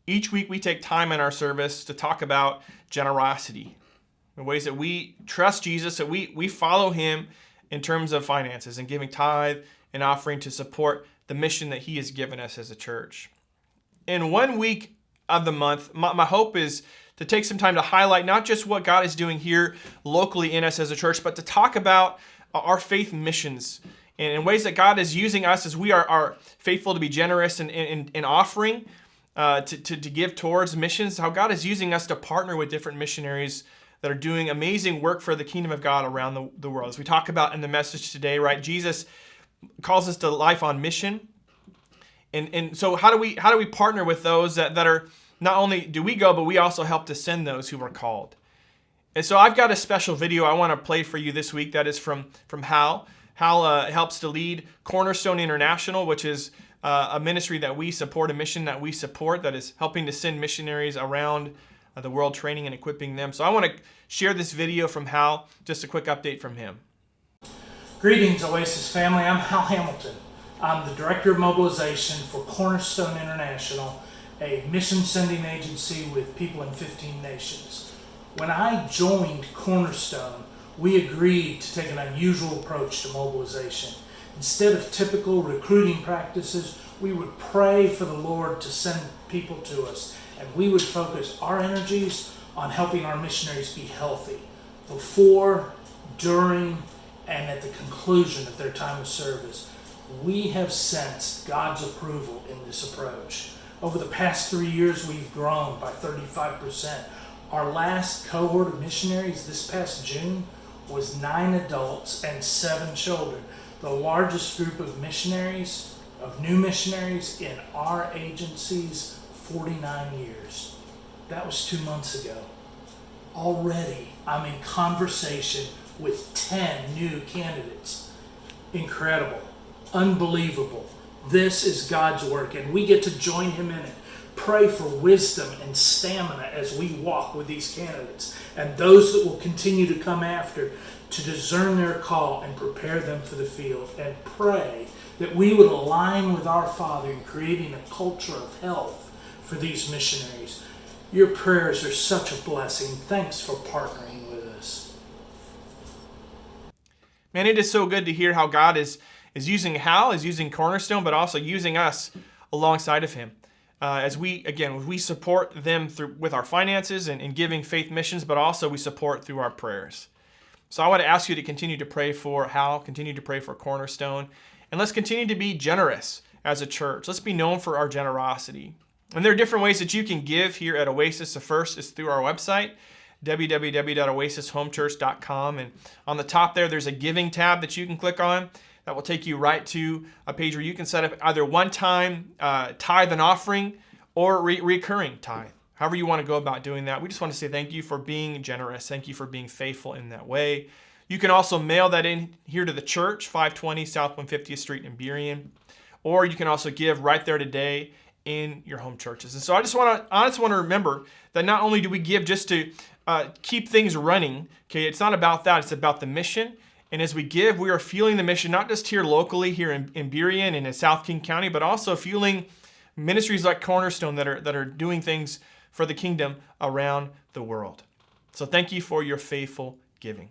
Each week we take time in our service to talk about generosity, the ways that we trust Jesus, that we follow him in terms of finances and giving tithe and offering to support the mission that he has given us as a church. In 1 week of the month, my hope is to take some time to highlight not just what God is doing here locally in us as a church, but to talk about our faith missions and in ways that God is using us as we are faithful to be generous in offering, to give towards missions, how God is using us to partner with different missionaries that are doing amazing work for the kingdom of God around the world. As we talk about in the message today, right? Jesus calls us to life on mission. And so how do we partner with those that are, not only do we go, but we also help to send those who are called. And so I've got a special video I want to play for you this week that is from Hal. Hal helps to lead Cornerstone International, which is a ministry that we support, a mission that we support that is helping to send missionaries around the world, training and equipping them. So I want to share this video from Hal, just a quick update from him. Greetings, Oasis family. I'm Hal Hamilton. I'm the Director of Mobilization for Cornerstone International, a mission sending agency with people in 15 nations. When I joined Cornerstone, we agreed to take an unusual approach to mobilization. Instead of typical recruiting practices, we would pray for the Lord to send people to us, and we would focus our energies on helping our missionaries be healthy before, during, and at the conclusion of their time of service. We have sensed God's approval in this approach. Over the past 3 years, we've grown by 35%. Our last cohort of missionaries this past June was 9 adults and 7 children, the largest group of missionaries, of new missionaries in our agency's 49 years. That was 2 months ago. Already, I'm in conversation with 10 new candidates. Incredible. Unbelievable. This is God's work, and we get to join him in it. Pray for wisdom and stamina as we walk with these candidates and those that will continue to come after, to discern their call and prepare them for the field. And pray that we would align with our Father in creating a culture of health for these missionaries. Your prayers are such a blessing. Thanks for partnering with us. Man, it is so good to hear how God is using Hal, is using Cornerstone, but also using us alongside of him. As we support them with our finances and giving faith missions, but also we support through our prayers. So I want to ask you to continue to pray for Hal, continue to pray for Cornerstone, and let's continue to be generous as a church. Let's be known for our generosity. And there are different ways that you can give here at Oasis. The first is through our website, www.oasishomechurch.com. And on the top there's a giving tab that you can click on. That will take you right to a page where you can set up either one-time tithe and offering or recurring tithe. However you want to go about doing that. We just want to say thank you for being generous. Thank you for being faithful in that way. You can also mail that in here to the church, 520 South 150th Street in Burien. Or you can also give right there today in your home churches. And so I just want to remember that not only do we give just to keep things running, okay, it's not about that. It's about the mission. And as we give, we are fueling the mission, not just here locally, here in Burien and in South King County, but also fueling ministries like Cornerstone that are doing things for the kingdom around the world. So thank you for your faithful giving.